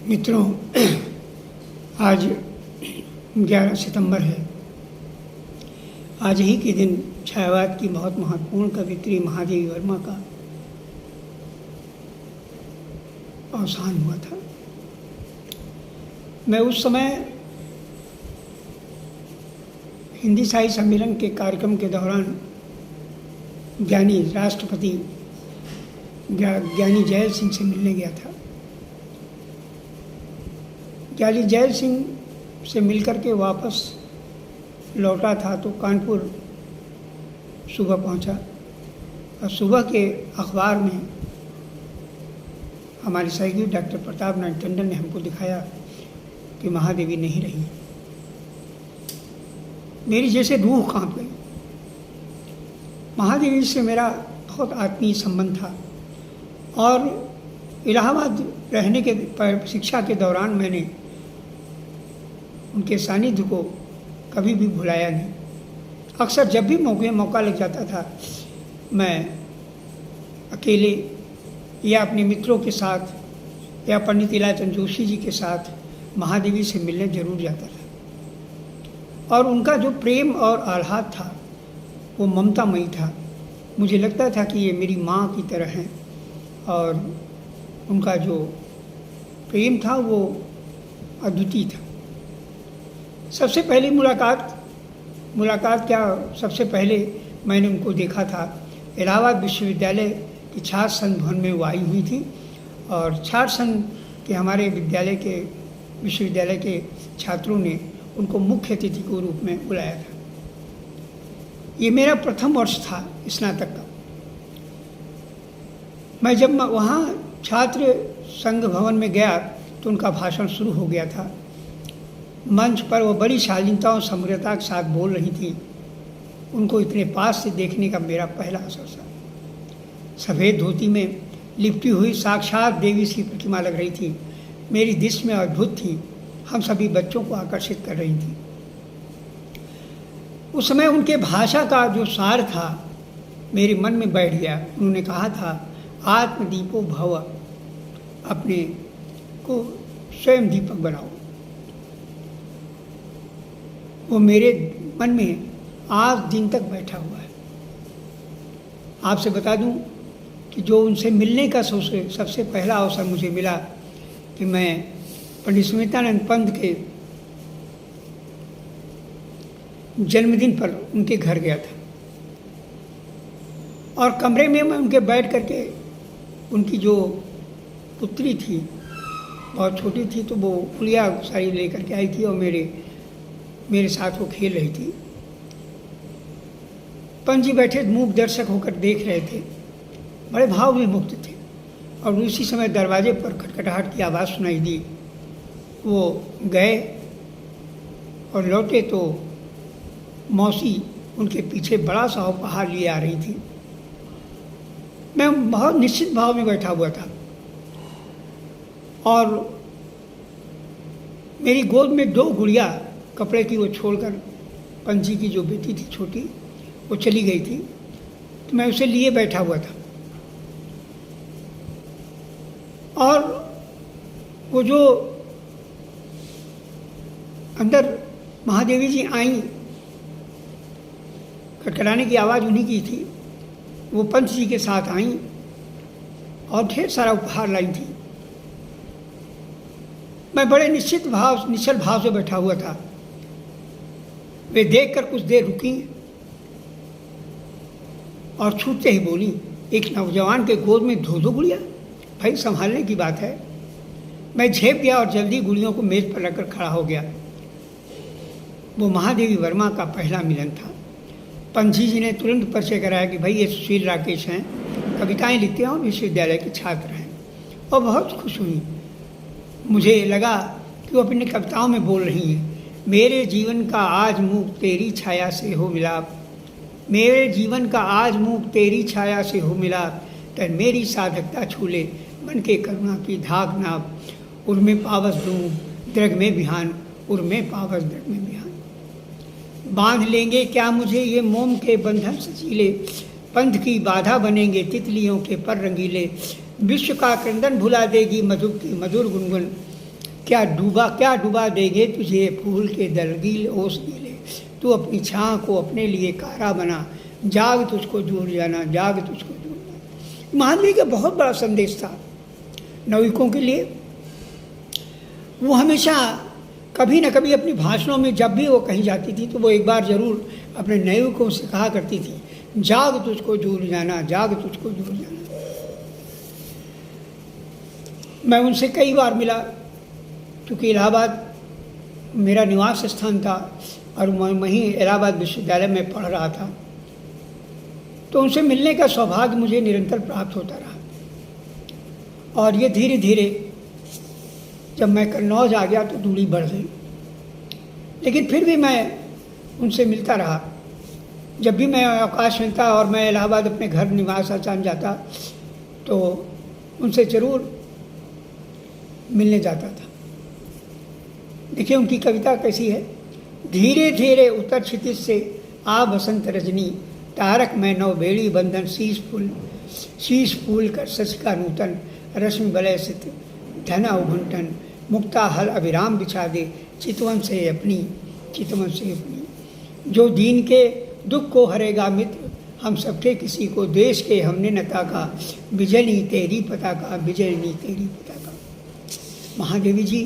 मित्रों, आज 11 सितंबर है। आज ही के दिन छायावाद की बहुत महत्वपूर्ण कवित्री महादेवी वर्मा का अवसान हुआ था। मैं उस समय हिंदी साहित्य सम्मेलन के कार्यक्रम के दौरान ज्ञानी राष्ट्रपति ज्ञानी जैल सिंह से मिलने गया था। ज्ञानी जैल सिंह से मिलकर के वापस लौटा था तो कानपुर सुबह पहुंचा और सुबह के अखबार में हमारे सहयोगी डॉक्टर प्रताप नारायण टंडन ने हमको दिखाया कि महादेवी नहीं रही। मेरी जैसे रूह कांप गई। महादेवी से मेरा बहुत आत्मीय संबंध था और इलाहाबाद रहने के शिक्षा के दौरान मैंने उनके सानिध्य को कभी भी भुलाया नहीं। अक्सर जब भी मौका लग जाता था, मैं अकेले या अपने मित्रों के साथ या पंडित इलाचंद जोशी जी के साथ महादेवी से मिलने जरूर जाता था। और उनका जो प्रेम और आह्लाद था वो ममतामयी था। मुझे लगता था कि ये मेरी माँ की तरह हैं और उनका जो प्रेम था वो अद्वितीय था। सबसे पहली मुलाकात क्या, सबसे पहले मैंने उनको देखा था इलाहाबाद विश्वविद्यालय की छात्र संघ भवन में वो आई हुई थी और छात्र संघ के हमारे विश्वविद्यालय के छात्रों ने उनको मुख्य अतिथि के रूप में बुलाया था। ये मेरा प्रथम वर्ष था स्नातक का। मैं जब वहाँ छात्र संघ भवन में गया तो उनका भाषण शुरू हो गया था। मंच पर वो बड़ी शालीनता और समग्रता के साथ बोल रही थी। उनको इतने पास से देखने का मेरा पहला अवसर था। सफ़ेद धोती में लिपटी हुई साक्षात देवी की प्रतिमा लग रही थी। मेरी दृष्टि में अद्भुत थी। हम सभी बच्चों को आकर्षित कर रही थी। उस समय उनके भाषा का जो सार था मेरे मन में बैठ गया। उन्होंने कहा था, आत्मदीपो भव, अपने को स्वयं दीपक बनाओ। वो मेरे मन में आज दिन तक बैठा हुआ है। आपसे बता दूं कि जो उनसे मिलने का सबसे पहला अवसर मुझे मिला कि मैं पंडित सुमित्रानंद पंत के जन्मदिन पर उनके घर गया था और कमरे में मैं उनके बैठ करके उनकी जो पुत्री थी, बहुत छोटी थी, तो वो गुड़िया सारी लेकर के आई थी और मेरे साथ वो खेल रही थी। पंत जी बैठे मूक दर्शक होकर देख रहे थे, बड़े भाव में मुक्त थे। और उसी समय दरवाजे पर खटखटाहट की आवाज़ सुनाई दी। वो गए और लौटे तो मौसी उनके पीछे बड़ा सा उपहार लिए आ रही थी। मैं बहुत निश्चित भाव में बैठा हुआ था और मेरी गोद में दो गुड़िया कपड़े की वो छोड़कर, पंत जी की जो बेटी थी छोटी, वो चली गई थी, तो मैं उसे लिए बैठा हुआ था। और वो जो अंदर महादेवी जी आई, खटखटाने की आवाज़ उन्हीं की थी। वो पंत जी के साथ आई और ढेर सारा उपहार लाई थी। मैं बड़े निश्चल भाव से बैठा हुआ था। वे देखकर कुछ देर रुकी और छूटते ही बोली, एक नौजवान के गोद में दो गुड़िया, भाई संभालने की बात है। मैं झेप गया और जल्दी गुड़ियों को मेज पर रखकर खड़ा हो गया। वो महादेवी वर्मा का पहला मिलन था। पंत जी ने तुरंत परिचय कराया कि भाई ये सुशील राकेश हैं, कविताएं लिखते हैं और विश्वविद्यालय के छात्र हैं। और बहुत खुश हुई। मुझे लगा कि वो अपनी कविताओं में बोल रही हैं, मेरे जीवन का आज मुख तेरी छाया से हो मिलाप, मेरे जीवन का आज मुख तेरी छाया से हो मिलाप, तर मेरी साधकता छूले मन के करुणा की धाक नाप, उर्मे पावस दूँ द्रग में बिहान, उर्मे पावस द्रग में बिहान। बांध लेंगे क्या मुझे ये मोम के बंधन सचीले, पंथ की बाधा बनेंगे तितलियों के पर रंगीले, विश्व का क्रंदन भुला देगी मधुर की मधुर गुनगुन, क्या डुबा देंगे तुझे फूल के दलगील ओस गीले, तू अपनी छाँ को अपने लिए कारा बना, जाग तुझको जुड़ जाना, जाग तुझको जुड़ जाना। महादेवी का बहुत बड़ा संदेश था नवयुवकों के लिए। वो हमेशा कभी न कभी अपनी भाषणों में जब भी वो कहीं जाती थी तो वो एक बार ज़रूर अपने नवयुवकों से कहा करती थी, जाग तुझको जुड़ जाना, जाग तुझको जुड़ जाना। मैं उनसे कई बार मिला, क्योंकि इलाहाबाद मेरा निवास स्थान था और मैं वहीं इलाहाबाद विश्वविद्यालय में पढ़ रहा था, तो उनसे मिलने का सौभाग्य मुझे निरंतर प्राप्त होता रहा। और ये धीरे धीरे जब मैं कन्नौज आ गया तो दूरी बढ़ गई, लेकिन फिर भी मैं उनसे मिलता रहा। जब भी मैं अवकाश मिलता और मैं इलाहाबाद अपने घर निवास स्थान जाता तो उनसे ज़रूर मिलने जाता था। देखिए उनकी कविता कैसी है। धीरे धीरे उतर क्षितिज से आ बसंत रजनी, तारक मैं नौ बेड़ी बंधन, शीश फूल कर सच का नूतन, रश्मि बलय सित धना उभंटन, मुक्ता हल अभिराम बिछा दे, चितवन से अपनी, चितवन से अपनी। जो दीन के दुख को हरेगा मित्र, हम सबके किसी को देश के हमने नता का, विजयनी तेरी पता का, विजयनी तेरी पता का। महादेवी जी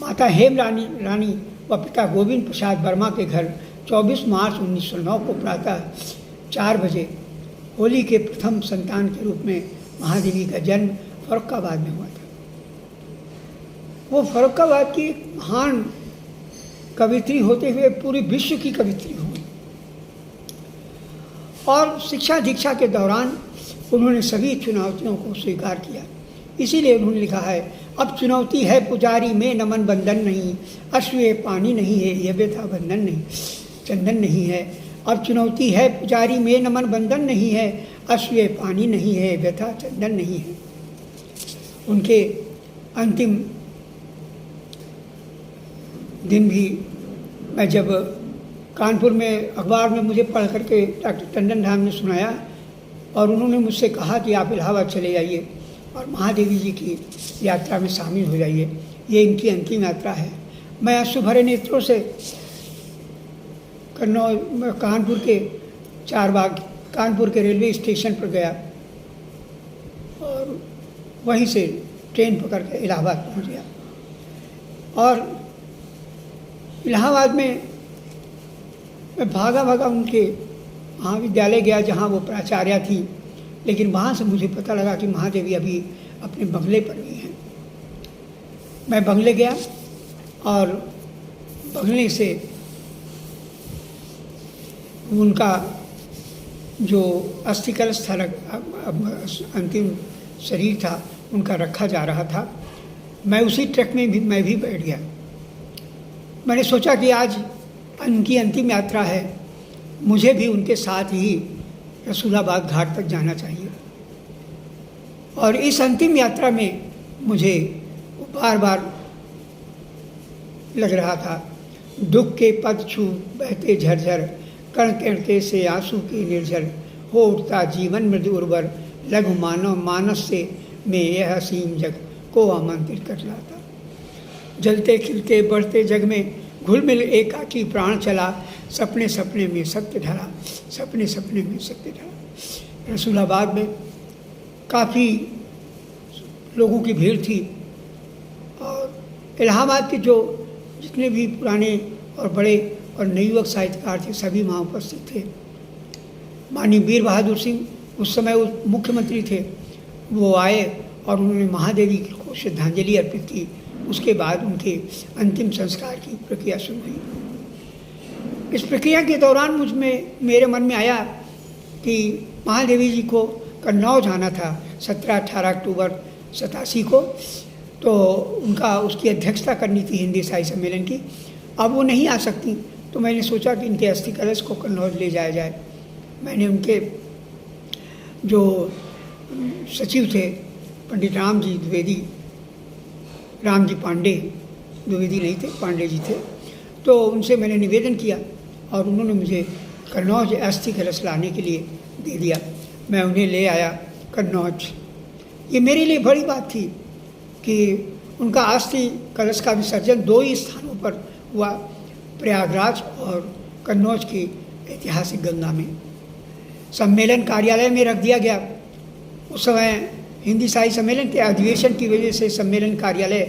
माता हेम रानी व पिता गोविंद प्रसाद वर्मा के घर 24 मार्च 1909 को प्रातः 4 बजे होली के प्रथम संतान के रूप में महादेवी का जन्म फर्रुखाबाद में हुआ था। वो फर्रुखाबाद की महान कवित्री होते हुए पूरे विश्व की कवित्री हुई। और शिक्षा दीक्षा के दौरान उन्होंने सभी चुनौतियों को स्वीकार किया। इसीलिए उन्होंने लिखा है, अब चुनौती है पुजारी में नमन बंधन नहीं, अश्वे पानी नहीं है यह व्यथा बंधन नहीं, चंदन नहीं है। अब चुनौती है पुजारी में नमन बंधन नहीं है, अश्वे पानी नहीं है व्यथा चंदन नहीं है। उनके अंतिम दिन भी मैं जब कानपुर में अखबार में मुझे पढ़ करके डॉक्टर टंडन धाम ने सुनाया और उन्होंने मुझसे कहा कि आप इलाहाबाद चले जाइए और महादेवी जी की यात्रा में शामिल हो जाइए, ये इनकी अंतिम यात्रा है। मैं आंसू भरे नेत्रों से कानपुर के चारबाग, कानपुर के रेलवे स्टेशन पर गया और वहीं से ट्रेन पकड़ कर इलाहाबाद पहुंच गया। और इलाहाबाद में मैं भागा उनके महाविद्यालय गया जहाँ वो प्राचार्या थी, लेकिन वहाँ से मुझे पता लगा कि महादेवी अभी अपने बंगले पर भी हैं। मैं बंगले गया और बंगले से उनका जो अस्थि कलश था, अंतिम शरीर था उनका रखा जा रहा था। मैं उसी ट्रक में भी मैं भी बैठ गया। मैंने सोचा कि आज उनकी अंतिम यात्रा है, मुझे भी उनके साथ ही रसूलाबाद घाट तक जाना चाहिए। और इस अंतिम यात्रा में मुझे बार बार लग रहा था, दुख के पद छू बहते झरझर, कण कण से आंसू की निर्झर, हो उठता जीवन मृदु उर्वर, लघु मानव मानस से में यह असीम जग को आमंत्रित कर लाता। जलते खिलते बढ़ते जग में घुल मिल एकाकी प्राण चला, सपने सपने में सत्य ढला, सपने सपने में सत्य ढला। रसूलाबाद में काफ़ी लोगों की भीड़ थी और इलाहाबाद के जो जितने भी पुराने और बड़े और नवयुवक साहित्यकार थे सभी वहाँ उपस्थित थे। माननीय वीर बहादुर सिंह उस समय वो मुख्यमंत्री थे, वो आए और उन्होंने महादेवी को श्रद्धांजलि अर्पित की। उसके बाद उनके अंतिम संस्कार की प्रक्रिया शुरू हुई। इस प्रक्रिया के दौरान मेरे मन में आया कि महादेवी जी को कन्नौज आना था 17-18 अक्टूबर 87 को, तो उसकी अध्यक्षता करनी थी हिंदी साहित्य सम्मेलन की। अब वो नहीं आ सकती, तो मैंने सोचा कि इनके अस्थि कलश को कन्नौज ले जाया जाए। मैंने उनके जो सचिव थे पंडित रामजी द्विवेदी, रामजी पांडे, द्विवेदी नहीं थे, पांडे जी थे, तो उनसे मैंने निवेदन किया और उन्होंने मुझे कन्नौज अस्थि कलश लाने के लिए दे दिया। मैं उन्हें ले आया कन्नौज। ये मेरे लिए बड़ी बात थी कि उनका अस्थि कलश का विसर्जन 2 ही स्थानों पर हुआ, प्रयागराज और कन्नौज की ऐतिहासिक गंगा में। सम्मेलन कार्यालय में रख दिया गया। उस समय हिंदी साहित्य सम्मेलन के अधिवेशन की वजह से सम्मेलन कार्यालय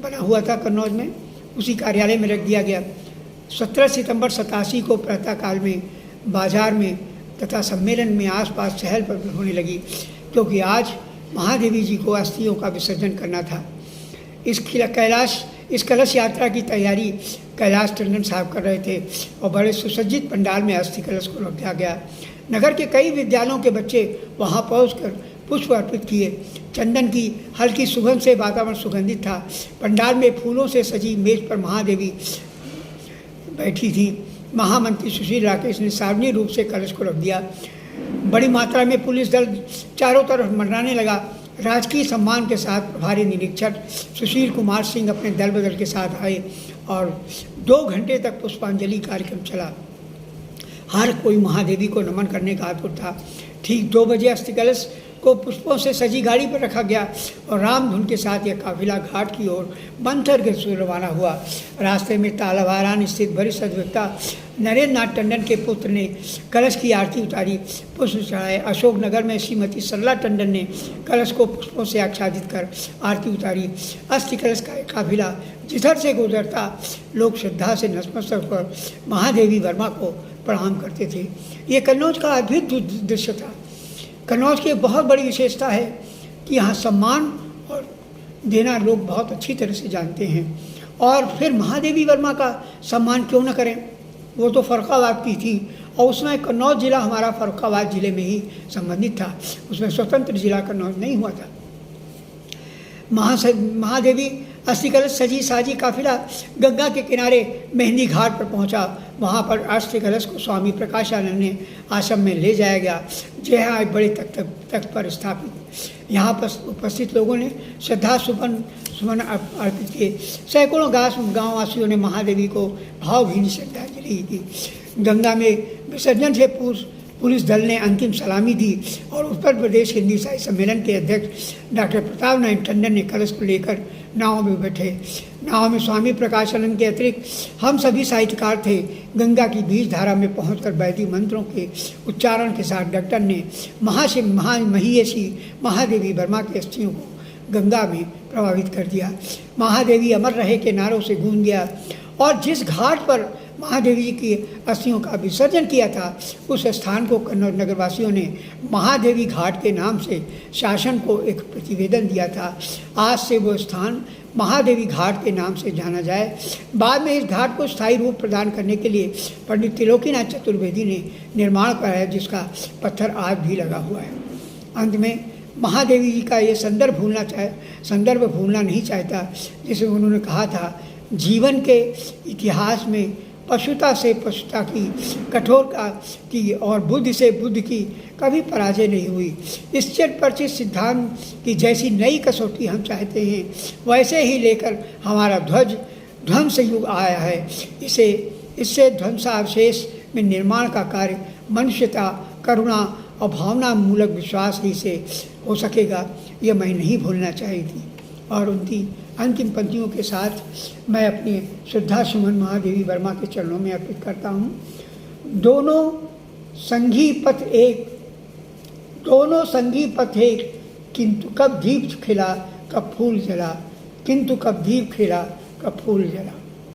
बना हुआ था कन्नौज में, उसी कार्यालय में रख दिया गया। 17 सितंबर 87 को प्रातःकाल में बाजार में तथा सम्मेलन में आसपास चहल पहल होने लगी, क्योंकि आज महादेवी जी को अस्थियों का विसर्जन करना था। इस कलश यात्रा की तैयारी कैलाश टंडन साहब कर रहे थे और बड़े सुसज्जित पंडाल में अस्थि कलश को रखा गया। नगर के कई विद्यालयों के बच्चे वहां पहुंचकर पुष्प अर्पित किए। चंदन की हल्की सुगंध से वातावरण सुगंधित था। पंडाल में फूलों से सजी मेज पर महादेवी बैठी थी। महामंत्री सुशील राकेश ने सार्वजनिक रूप से कलश को रख दिया। बड़ी मात्रा में पुलिस दल चारों तरफ मंडराने लगा। राजकीय सम्मान के साथ प्रभारी निरीक्षक सुशील कुमार सिंह अपने दल बदल के साथ आए और 2 घंटे तक पुष्पांजलि कार्यक्रम चला। हर कोई महादेवी को नमन करने का आतुर था। ठीक 2 बजे अस्थि कलश को पुष्पों से सजी गाड़ी पर रखा गया और राम धुन के साथ यह काफिला घाट की ओर मंथर के से रवाना हुआ। रास्ते में तालावारान स्थित वरिष्ठ अधिवक्ता नरेंद्र नाथ टंडन के पुत्र ने कलश की आरती उतारी, पुष्प चढ़ाए। अशोकनगर में श्रीमती सरला टंडन ने कलश को पुष्पों से आच्छादित कर आरती उतारी। अस्थि कलश का काफिला जिधर से गुजरता लोग श्रद्धा से नतमस्तक होकर महादेवी वर्मा को प्रणाम करते थे। ये कन्नौज का अद्भुत दृश्य था। कन्नौज की एक बहुत बड़ी विशेषता है कि यहाँ सम्मान और देना लोग बहुत अच्छी तरह से जानते हैं। और फिर महादेवी वर्मा का सम्मान क्यों न करें, वो तो फर्रुखाबाद की थी और उसमें कन्नौज जिला हमारा फर्रुखाबाद जिले में ही संबंधित था, उसमें स्वतंत्र जिला कन्नौज नहीं हुआ था। महादेवी अस्थि कलश सजी साजी काफिला गंगा के किनारे मेहंदी घाट पर पहुंचा। वहां पर अस्थि कलश को स्वामी प्रकाशानंद ने आश्रम में ले जाया गया, जहाँ एक बड़े तख्त पर स्थापित। यहाँ पर उपस्थित लोगों ने श्रद्धा सुमन अर्पित किए। सैकड़ों गाँव वासियों ने महादेवी को भावभीनी श्रद्धांजलि दी। गंगा में विसर्जन से पुलिस दल ने अंतिम सलामी दी और उत्तर प्रदेश हिंदी साहित्य सम्मेलन के अध्यक्ष डॉक्टर प्रताप नारायण टंडन ने कलश को लेकर नाव में बैठे। नाव में स्वामी प्रकाशानंद के अतिरिक्त हम सभी साहित्यकार थे। गंगा की बीज धारा में पहुंचकर वैदिक मंत्रों के उच्चारण के साथ डॉक्टर ने महिषी महादेवी वर्मा की अस्थियों को गंगा में प्रभावित कर दिया। महादेवी अमर रहे के नारों से गूंज गया और जिस घाट पर महादेवी की अस्थियों का विसर्जन किया था उस स्थान को कन्नौज नगरवासियों ने महादेवी घाट के नाम से शासन को एक प्रतिवेदन दिया था। आज से वो स्थान महादेवी घाट के नाम से जाना जाए। बाद में इस घाट को स्थायी रूप प्रदान करने के लिए पंडित त्रिलोकीनाथ चतुर्वेदी ने निर्माण कराया, जिसका पत्थर आज भी लगा हुआ है। अंत में महादेवी जी का ये संदर्भ भूलना नहीं चाहता, जिसे उन्होंने कहा था, जीवन के इतिहास में पशुता से पशुता की, कठोरता की और बुद्धि से बुद्धि की कभी पराजय नहीं हुई। इस चिर परिचित सिद्धांत की जैसी नई कसौटी हम चाहते हैं, वैसे ही लेकर हमारा ध्वंस युग आया है। इससे ध्वंसावशेष में निर्माण का कार्य मनुष्यता, करुणा और भावना मूलक विश्वास ही से हो सकेगा, यह मैं नहीं भूलना चाही थी। और उनकी अंतिम पंक्तियों के साथ मैं अपने श्रद्धा सुमन महादेवी वर्मा के चरणों में अर्पित करता हूँ। दोनों संगी पथ एक, किंतु कब दीप खिला कब फूल जला, किंतु कब दीप खिला कब फूल जला।